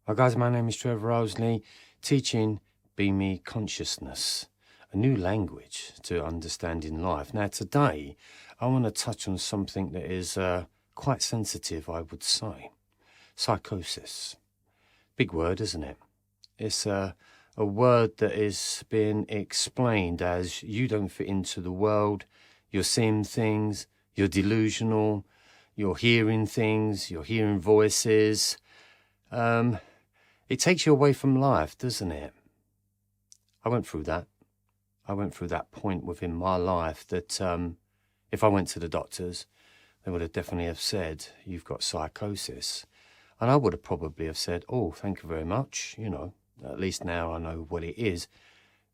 Hi guys, my name is Trevor ILESLEY, teaching Be Me Consciousness, a new language to understand in life. Now today, I want to touch on something that is quite sensitive, I would say. Psychosis. Big word, isn't it? It's a word that is being explained as you don't fit into the world, you're seeing things, you're delusional, you're hearing things, you're hearing voices. It takes you away from life, doesn't it? I went through that. I went through that point within my life that if I went to the doctors, they would have definitely have said, you've got psychosis. And I would have probably have said, oh, thank you very much. You know, at least now I know what it is.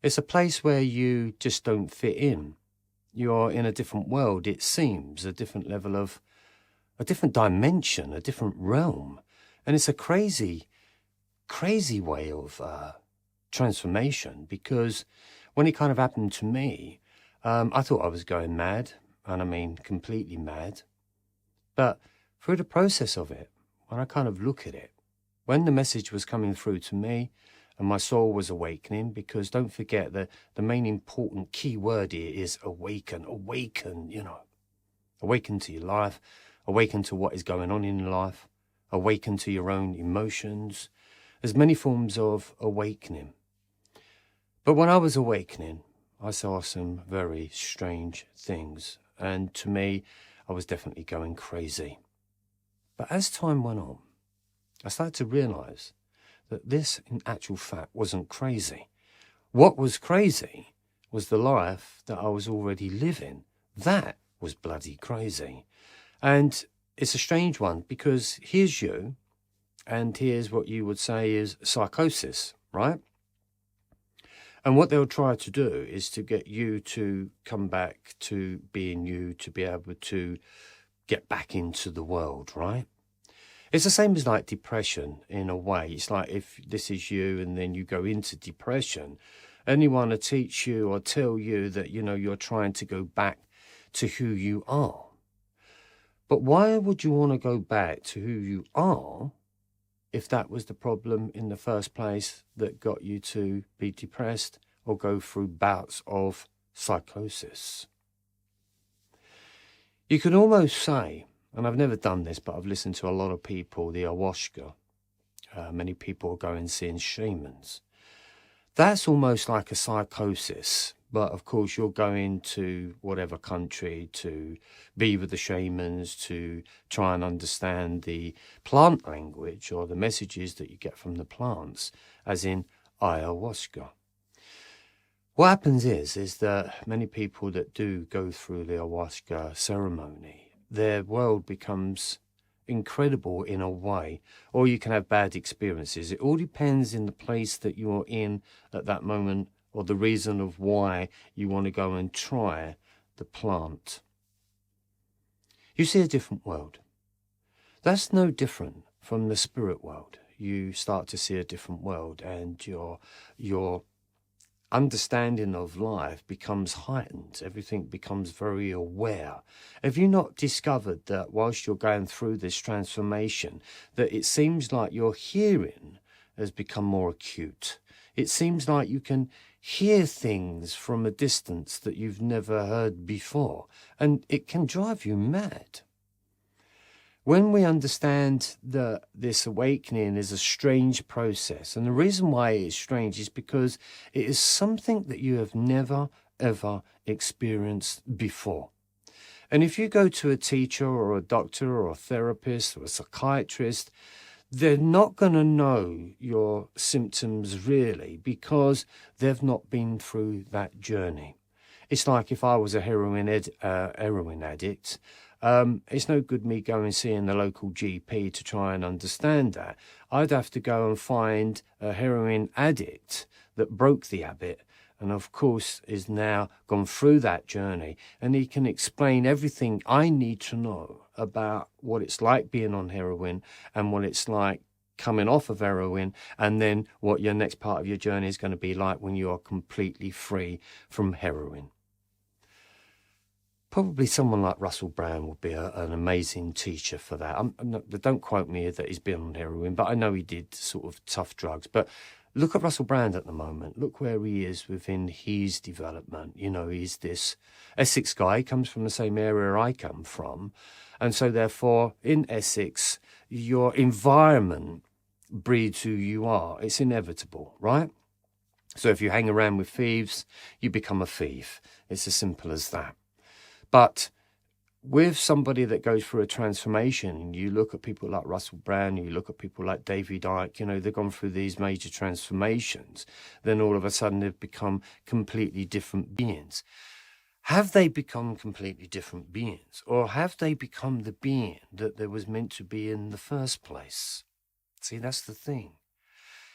It's a place where you just don't fit in. You're in a different world, it seems, a different level of, a different dimension, a different realm. And it's a crazy way of transformation, because when it kind of happened to me, I thought I was going mad, and I mean completely mad. But through the process of it, when I kind of look at it, when the message was coming through to me and my soul was awakening, because don't forget that the main important key word here is awaken, you know, awaken to your life, awaken to what is going on in your life, awaken to your own emotions. There's many forms of awakening. But when I was awakening, I saw some very strange things. And to me, I was definitely going crazy. But as time went on, I started to realize that this, in actual fact, wasn't crazy. What was crazy was the life that I was already living. That was bloody crazy. And it's a strange one, because here's you, and here's what you would say is psychosis, right? And what they'll try to do is to get you to come back to being you, to be able to get back into the world, right? It's the same as like depression in a way. It's like if this is you and then you go into depression, and you want to teach you or tell you that, you know, you're trying to go back to who you are. But why would you want to go back to who you are if that was the problem in the first place that got you to be depressed or go through bouts of psychosis? You can almost say, and I've never done this, but I've listened to a lot of people, the ayahuasca, many people go and seeing shamans. That's almost like a psychosis. But of course, you're going to whatever country to be with the shamans, to try and understand the plant language or the messages that you get from the plants, as in ayahuasca. What happens is that many people that do go through the ayahuasca ceremony, their world becomes incredible in a way, or you can have bad experiences. It all depends in the place that you're in at that moment, or the reason of why you want to go and try the plant. You see a different world. That's no different from the spirit world. You start to see a different world, and your understanding of life becomes heightened. Everything becomes very aware. Have you not discovered that whilst you're going through this transformation, that it seems like your hearing has become more acute? It seems like you can hear things from a distance that you've never heard before, and it can drive you mad. When we understand that this awakening is a strange process, and the reason why it is strange is because it is something that you have never, ever experienced before. And if you go to a teacher or a doctor or a therapist or a psychiatrist, they're not going to know your symptoms really, because they've not been through that journey. It's like if I was a heroin addict, it's no good me going seeing the local GP to try and understand that. I'd have to go and find a heroin addict that broke the habit, and of course is now gone through that journey, and he can explain everything I need to know about what it's like being on heroin and what it's like coming off of heroin, and then what your next part of your journey is going to be like when you are completely free from heroin. Probably someone like Russell Brand would be an amazing teacher for that. Don't quote me that he's been on heroin, but I know he did sort of tough drugs. But look at Russell Brand at the moment. Look where he is within his development. You know, he's this Essex guy. He comes from the same area I come from. And so therefore, in Essex, your environment breeds who you are. It's inevitable, right? So if you hang around with thieves, you become a thief. It's as simple as that. But with somebody that goes through a transformation, and you look at people like Russell Brand, you look at people like David Icke, you know, they've gone through these major transformations, then all of a sudden they've become completely different beings. Have they become completely different beings, or have they become the being that there was meant to be in the first place? See, that's the thing.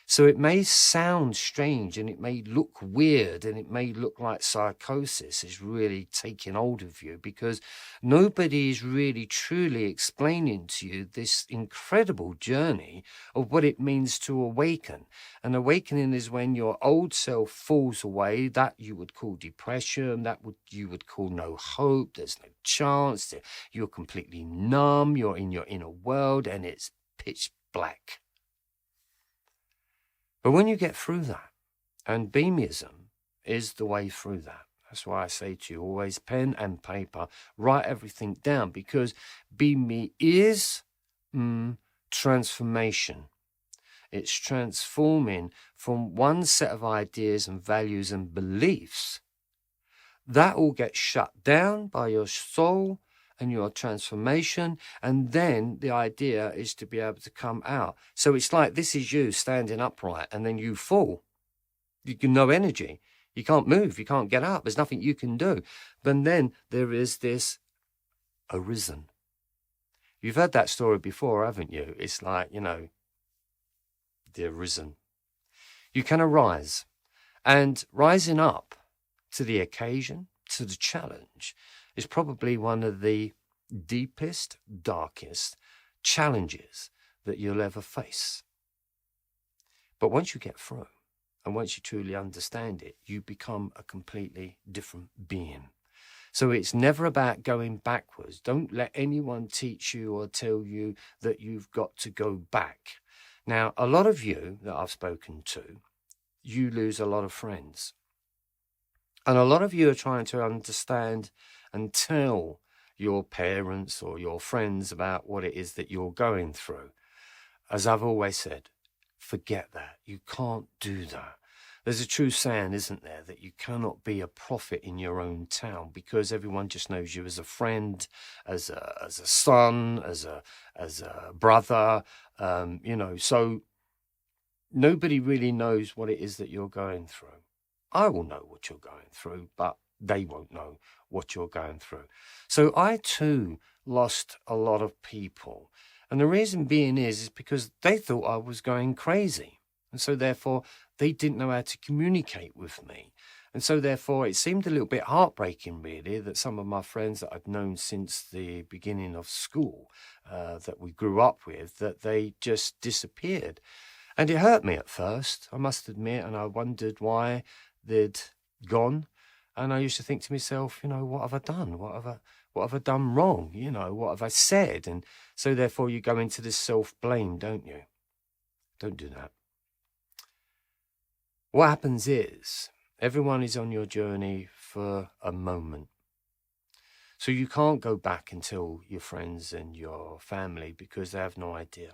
So it may sound strange and it may look weird and it may look like psychosis is really taking hold of you, because nobody is really truly explaining to you this incredible journey of what it means to awaken. And awakening is when your old self falls away. That you would call depression, you would call no hope, there's no chance, you're completely numb, you're in your inner world and it's pitch black. But when you get through that, and beamism is the way through that. That's why I say to you, always pen and paper, write everything down, because Be Me is transformation. It's transforming from one set of ideas and values and beliefs. That all gets shut down by your soul and your transformation, and then the idea is to be able to come out. So it's like this is you standing upright, and then you fall. You can no energy. You can't move. You can't get up. There's nothing you can do. But then there is this arisen. You've heard that story before, haven't you? It's like, you know, the arisen. You can arise, and rising up to the occasion, to the challenge, is probably one of the deepest, darkest challenges that you'll ever face. But once you get through, and once you truly understand it, you become a completely different being. So it's never about going backwards. Don't let anyone teach you or tell you that you've got to go back. Now, a lot of you that I've spoken to, you lose a lot of friends. And a lot of you are trying to understand and tell your parents or your friends about what it is that you're going through. As I've always said, forget that. You can't do that. There's a true saying, isn't there, that you cannot be a prophet in your own town, because everyone just knows you as a friend, as a son, as a brother, you know. So nobody really knows what it is that you're going through. I will know what you're going through, but they won't know what you're going through. So I too lost a lot of people. And the reason being is because they thought I was going crazy. And so therefore they didn't know how to communicate with me. And so therefore it seemed a little bit heartbreaking, really, that some of my friends that I'd known since the beginning of school, that we grew up with, that they just disappeared. And it hurt me at first, I must admit, and I wondered why they'd gone. And I used to think to myself, you know, what have I done? What have I done wrong? You know, what have I said? And so therefore you go into this self-blame, don't you? Don't do that. What happens is everyone is on your journey for a moment. So you can't go back and tell your friends and your family, because they have no idea.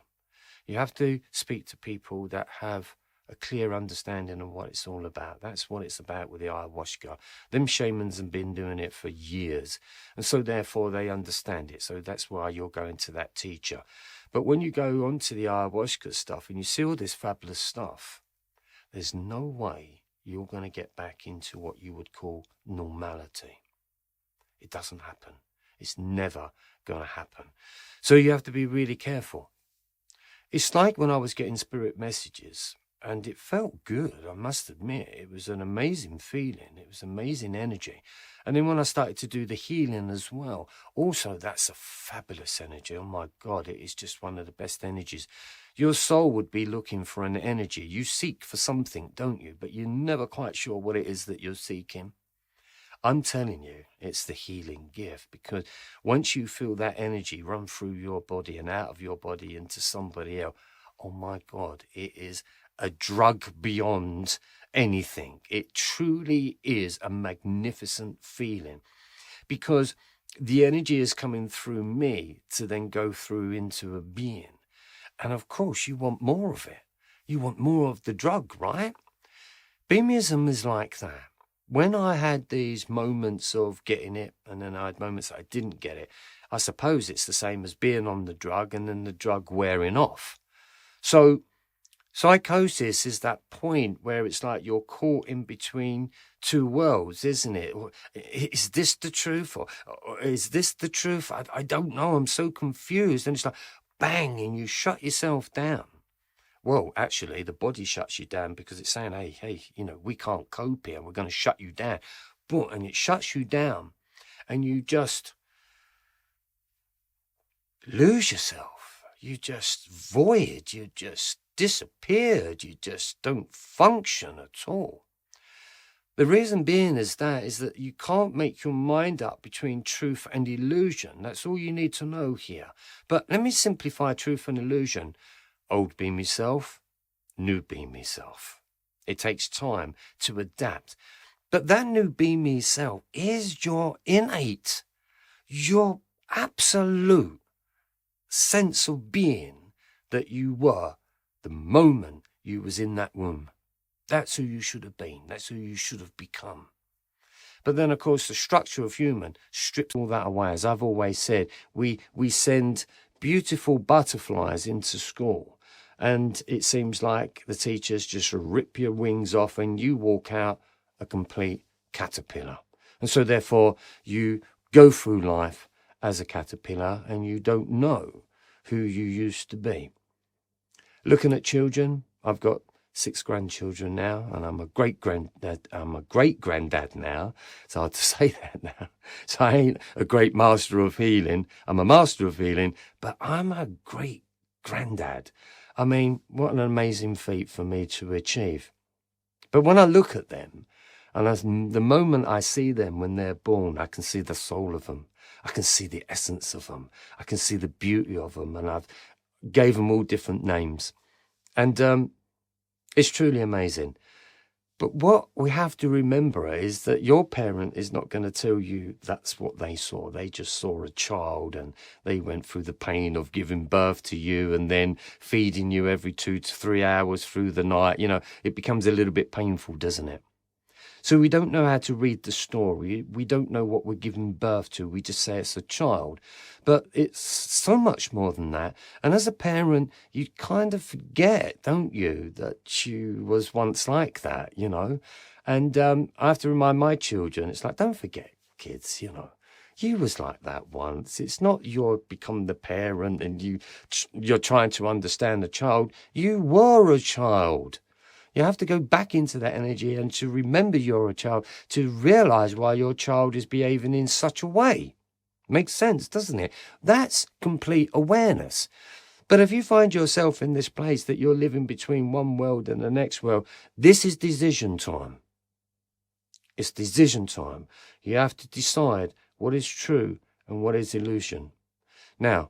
You have to speak to people that have a clear understanding of what it's all about. That's what it's about with the ayahuasca. Them shamans have been doing it for years, and so therefore they understand it. So that's why you're going to that teacher. But when you go on to the ayahuasca stuff and you see all this fabulous stuff, there's no way you're going to get back into what you would call normality. It doesn't happen. It's never going to happen. So you have to be really careful. It's like when I was getting spirit messages, and it felt good, I must admit. It was an amazing feeling. It was amazing energy. And then when I started to do the healing as well, also that's a fabulous energy. Oh my God, it is just one of the best energies. Your soul would be looking for an energy. You seek for something, don't you? But you're never quite sure what it is that you're seeking. I'm telling you, it's the healing gift, because once you feel that energy run through your body and out of your body into somebody else, oh my God, it is a drug beyond anything. It truly is a magnificent feeling, because the energy is coming through me to then go through into a being. And of course, you want more of it. You want more of the drug, right? Beamism is like that. When I had these moments of getting it, and then I had moments that I didn't get it, I suppose it's the same as being on the drug and then the drug wearing off. So psychosis is that point where it's like you're caught in between two worlds, isn't it? Is this the truth, or is this the truth? I don't know. I'm so confused. And it's like, bang, and you shut yourself down. Well, actually, the body shuts you down because it's saying, hey, we can't cope here. We're going to shut you down. And it shuts you down, and you just lose yourself. You just void. You just disappeared. You just don't function at all. The reason being is that you can't make your mind up between truth and illusion. That's all you need to know here. But let me simplify truth and illusion. Old beamy self, new beamy self. It takes time to adapt. But that new beamy self is your innate, your absolute sense of being that you were the moment you was in that womb. That's who you should have been. That's who you should have become. But then, of course, the structure of human strips all that away. As I've always said, we send beautiful butterflies into school, and it seems like the teachers just rip your wings off and you walk out a complete caterpillar. And so therefore you go through life as a caterpillar and you don't know who you used to be. Looking at children, I've got 6 grandchildren now, and I'm a great granddad now. It's hard to say that now. So I ain't a great master of healing. I'm a master of healing, but I'm a great granddad. I mean, what an amazing feat for me to achieve. But when I look at them, and the moment I see them when they're born, I can see the soul of them. I can see the essence of them. I can see the beauty of them, and I've gave them all different names. And it's truly amazing. But what we have to remember is that your parent is not going to tell you that's what they saw. They just saw a child and they went through the pain of giving birth to you and then feeding you every 2 to 3 hours through the night. It becomes a little bit painful, doesn't it? So we don't know how to read the story. We don't know what we're giving birth to. We just say it's a child. But it's so much more than that. And as a parent, you kind of forget, don't you, that you was once like that, And I have to remind my children, it's like, don't forget, kids, you was like that once. It's not you're become the parent and you're trying to understand the child. You were a child. You have to go back into that energy and to remember you're a child, to realize why your child is behaving in such a way. Makes sense, doesn't it? That's complete awareness. But if you find yourself in this place that you're living between one world and the next world, this is decision time. It's decision time. You have to decide what is true and what is illusion. Now,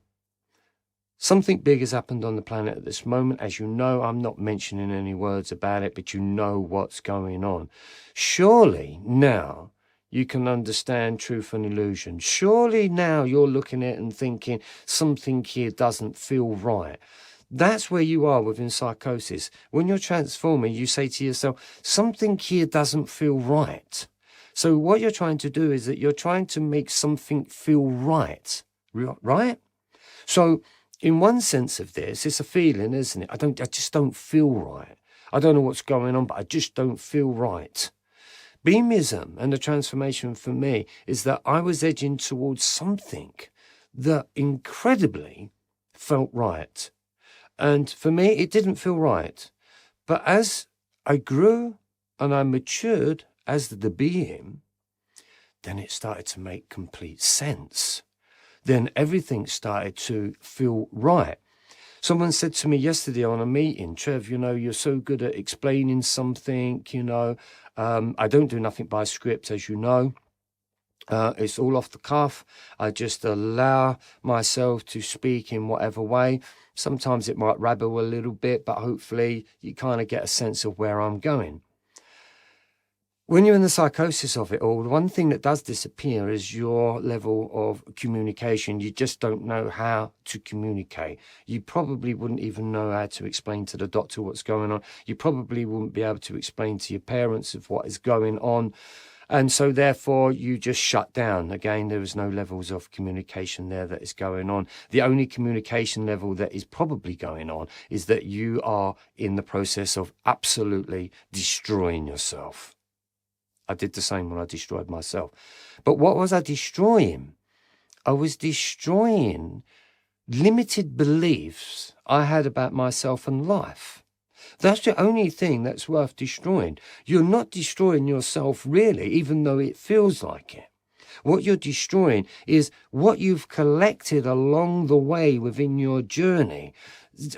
something big has happened on the planet at this moment. As you know, I'm not mentioning any words about it, but you know what's going on. Surely now you can understand truth and illusion. Surely now you're looking at it and thinking something here doesn't feel right. That's where you are within psychosis. When you're transforming, you say to yourself, something here doesn't feel right. So what you're trying to do is that you're trying to make something feel right, right? So in one sense of this, it's a feeling, isn't it? I just don't feel right. I don't know what's going on, but I just don't feel right. Beamism and the transformation for me is that I was edging towards something that incredibly felt right. And for me, it didn't feel right. But as I grew and I matured as the being, then it started to make complete sense. Then everything started to feel right. Someone said to me yesterday on a meeting, Trev, you're so good at explaining something, I don't do nothing by script, as you know. It's all off the cuff. I just allow myself to speak in whatever way. Sometimes it might rabble a little bit, but hopefully you kind of get a sense of where I'm going. When you're in the psychosis of it all, the one thing that does disappear is your level of communication. You just don't know how to communicate. You probably wouldn't even know how to explain to the doctor what's going on. You probably wouldn't be able to explain to your parents of what is going on. And so therefore you just shut down. Again, there is no levels of communication there that is going on. The only communication level that is probably going on is that you are in the process of absolutely destroying yourself. I did the same when I destroyed myself. But what was I destroying? I was destroying limited beliefs I had about myself and life. That's the only thing that's worth destroying. You're not destroying yourself really, even though it feels like it. What you're destroying is what you've collected along the way within your journey.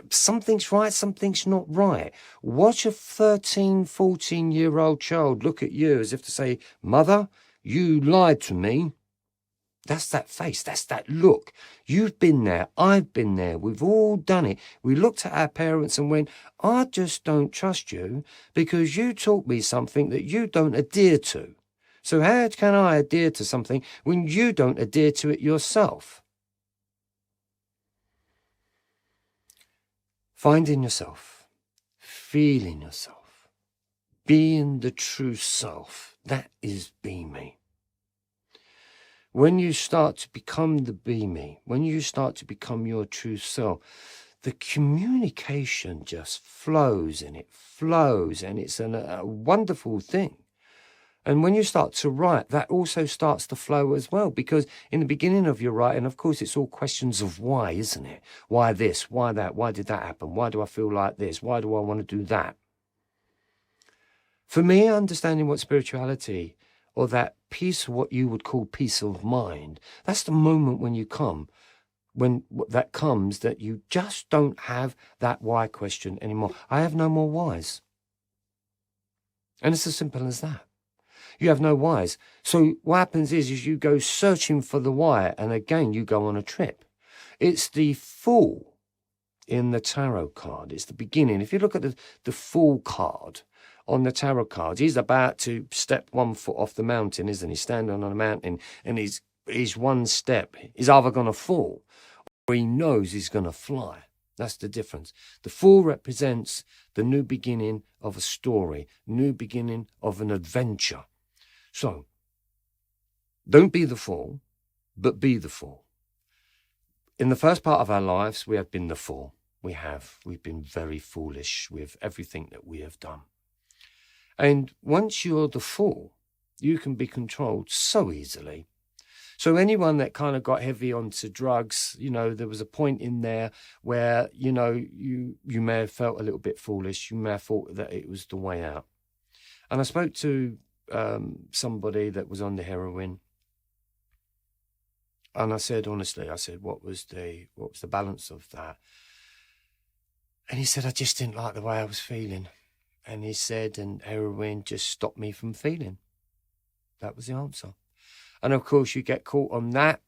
Something's right, something's not right. Watch a 13, 14-year-old child look at you as if to say, "Mother, you lied to me." That's that face, that's that look. You've been there, I've been there, we've all done it. We looked at our parents and went, "I just don't trust you because you taught me something that you don't adhere to. So how can I adhere to something when you don't adhere to it yourself?" Finding yourself, feeling yourself, being the true self, that is Be Me. When you start to become the Be Me, when you start to become your true self, the communication just flows and it flows, and it's a wonderful thing. And when you start to write, that also starts to flow as well, because in the beginning of your writing, of course, it's all questions of why, isn't it? Why this? Why that? Why did that happen? Why do I feel like this? Why do I want to do that? For me, understanding what spirituality, or that peace, what you would call peace of mind, that's the moment when you come, when that comes, that you just don't have that why question anymore. I have no more whys. And it's as simple as that. You have no whys. So what happens is you go searching for the why, and again, you go on a trip. It's the Fool in the tarot card. It's the beginning. If you look at the Fool card on the tarot card, he's about to step 1 foot off the mountain, isn't he? Standing on a mountain, and he's one step. He's either going to fall or he knows he's going to fly. That's the difference. The Fool represents the new beginning of a story, new beginning of an adventure. So, don't be the fool, but be the fool. In the first part of our lives, we have been the fool. We've been very foolish with everything that we have done. And once you're the fool, you can be controlled so easily. So anyone that kind of got heavy onto drugs, there was a point in there where, you may have felt a little bit foolish. You may have thought that it was the way out. And I spoke to somebody that was on the heroin, and I said, honestly, what was the balance of that? And he said, I just didn't like the way I was feeling. And he said, and heroin just stopped me from feeling. That was the answer. And of course, you get caught on that.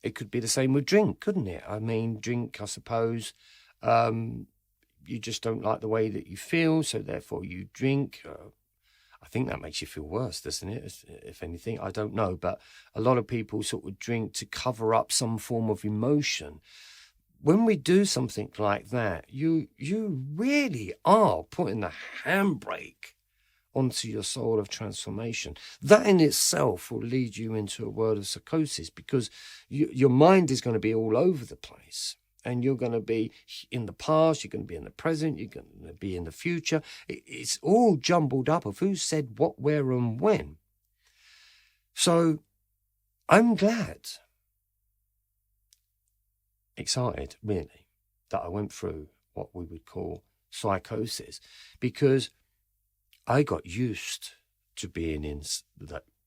It could be the same with drink, couldn't it? I mean, drink, I suppose, you just don't like the way that you feel, so therefore you drink. I think that makes you feel worse, doesn't it? If anything, I don't know. But a lot of people sort of drink to cover up some form of emotion. When we do something like that, you really are putting the handbrake onto your soul of transformation. That in itself will lead you into a world of psychosis, because your mind is going to be all over the place. And you're going to be in the past, you're going to be in the present, you're going to be in the future. It's all jumbled up of who said what, where, and when. So I'm glad, excited, really, that I went through what we would call psychosis, because I got used to being in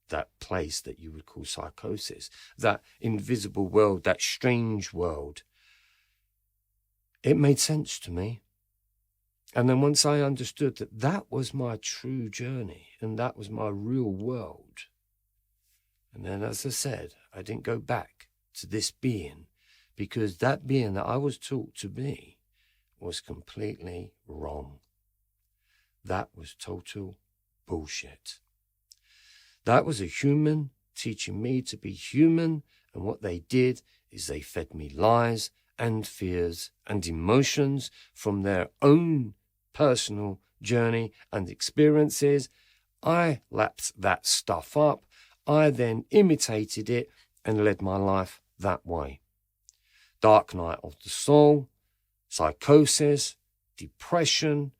that place that you would call psychosis, that invisible world, that strange world. It made sense to me. And then once I understood that that was my true journey and that was my real world, And then, as I said, I didn't go back to this being, because that being that I was taught to be was completely wrong. That was total bullshit. That was a human teaching me to be human, and what they did is they fed me lies and fears and emotions from their own personal journey and experiences. I lapped that stuff up. I then imitated it and led my life that way. Dark night of the soul, psychosis, depression,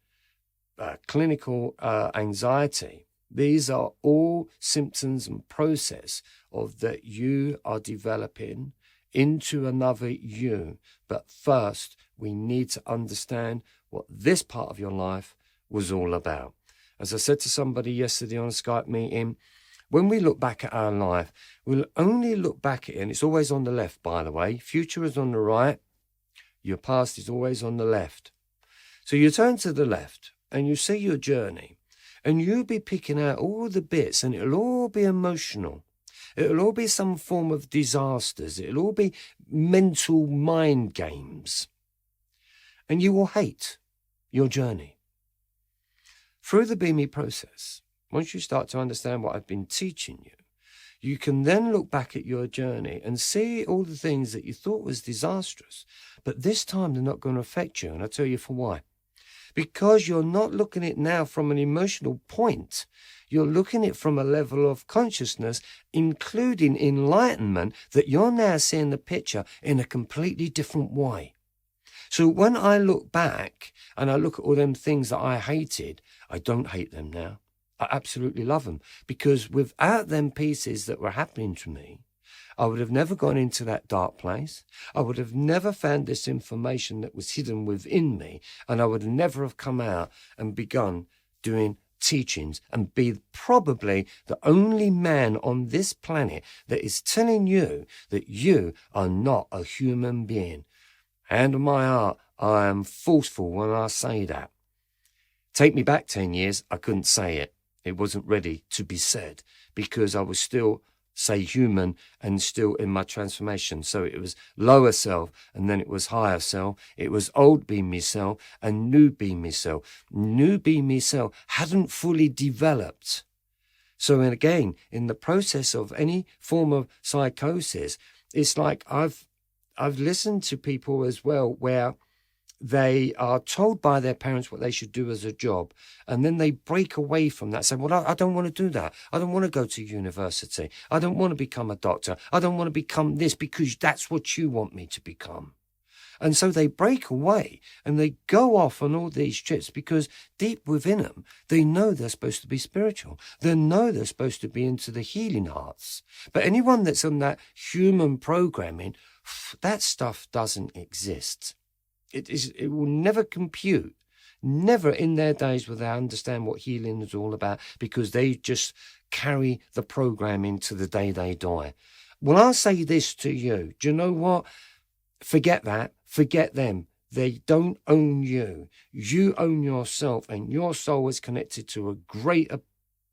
clinical anxiety. These are all symptoms and process of that you are developing into another you. But first, we need to understand what this part of your life was all about. As I said to somebody yesterday on a Skype meeting, when we look back at our life, we'll only look back at it, and it's always on the left, by the way. Future is on the right. Your past is always on the left. So you turn to the left and you see your journey, and you'll be picking out all the bits, and it'll all be emotional. It'll all be some form of disasters. It'll all be mental mind games. And you will hate your journey. Through the Be Me process, once you start to understand what I've been teaching you, you can then look back at your journey and see all the things that you thought was disastrous. But this time they're not going to affect you. And I'll tell you for why. Because you're not looking at it now from an emotional point. You're looking at it from a level of consciousness, including enlightenment, that you're now seeing the picture in a completely different way. So when I look back and I look at all them things that I hated, I don't hate them now. I absolutely love them, because without them pieces that were happening to me, I would have never gone into that dark place. I would have never found this information that was hidden within me, and I would never have come out and begun doing teachings and be probably the only man on this planet that is telling you that you are not a human being. Hand on my heart, I am forceful when I say that. Take me back 10 years, I couldn't say it. It wasn't ready to be said, because I was still, say, human and still in my transformation. So it was lower self, and then it was higher self. It was old Be Me self and new Be Me self. New Be Me self hadn't fully developed. So and again, in the process of any form of psychosis, it's like I've listened to people as well where they are told by their parents what they should do as a job, and then they break away from that, saying, well, I don't want to do that. I don't want to go to university. I don't want to become a doctor. I don't want to become this because that's what you want me to become. And so they break away and they go off on all these trips, because deep within them, they know they're supposed to be spiritual. They know they're supposed to be into the healing arts. But anyone that's on that human programming, that stuff doesn't exist. It will never compute. Never in their days will they understand what healing is all about, because they just carry the program into the day they die. Well, I'll say this to you. Do you know what? Forget that. Forget them. They don't own you. You own yourself, and your soul is connected to a greater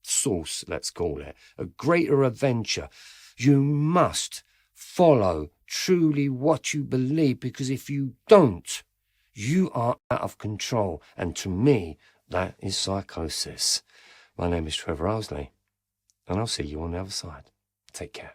source, let's call it, a greater adventure. You must follow truly what you believe, because if you don't, you are out of control. And to me, that is psychosis. My name is Trevor ILESLEY, and I'll see you on the other side. Take care.